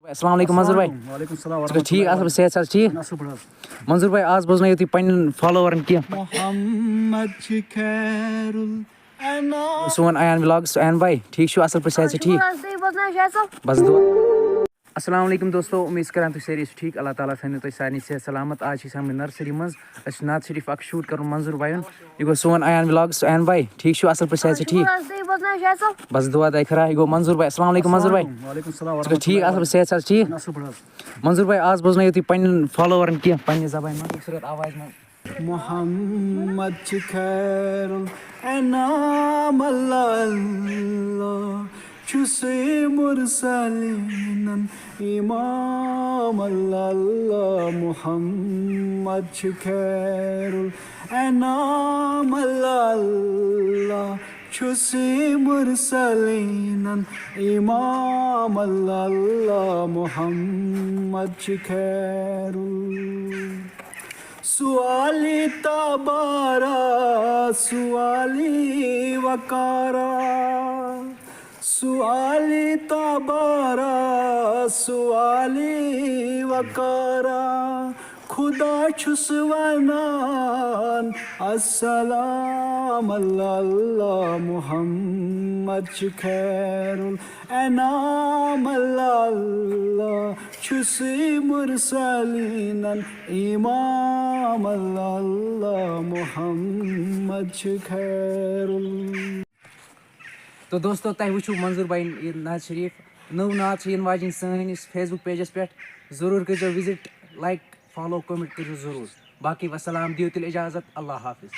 अस्सलाम वालेकुम मंजूर भाई। वालेकुम सलाम व ठीक असल सेहत ठीक मंजूर भाई आज बोजन तुम पन्न फॉलोअरन की सोन अयान व्लॉग्स अयान भाई ठीक छो असल पे सेहत ठीक बस दुआ। अस्सलाम वालेकुम दोस्तों उम्मीद करान तुम सारी ठीक अल्लाह ताला थो तुम सारे सेहत सलामत। आज हम नर्सरी मज नात शरीफ अख शूट कर मंजूर भाई यह गो सोन अयान व्लॉग्स अयान भाई ठीक छो असल पे सेहत ठीक बस दुआ दाई खरा। यह गो मंजूर भाई अस्सलाम वालेकुम मंजूर भाई ठीक असल पे सेहत ठीक मंजूर भाई आज बोजन तुम पन्न फॉलोअरन की पन्ने ज़बान में खूबसूरत आवाज में मोहम्मद खैरुल एनाम अल्लाह छुसे मुरसलीन इमाम अल्लाह मोहम्मद खैरुल एनाम अल्लाह छुसे मुरसलीन इमाम अल्लाह मोहम्मद खैरुल सुआली तबारा सुआली वकारा सुआली तबारा सुआली वकारा खुदा छुस वनान अस्सलाम अल्लाह मोहम्मद खैरुल एनाम अल्लाह छुसी मुरसलीन इमाम अल्लाह मोहम्मद खैरुल। तो दोस्तों तुम वो मंजूर भाई नात शरीफ नव नात वाजन सैनिस फेसबुक पेजस पे जरूर कर विजिट लाइक फॉलो कमेंट करो जरूर। बाकी वसलाम दियो तिल इजाजत अल्लाह हाफिज।